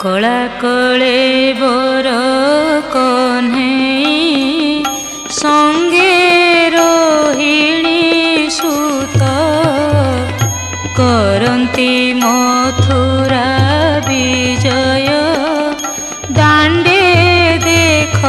कला कले बर कन्हई संगे रोहिणी सुत करती मथुरा विजय दांडे देख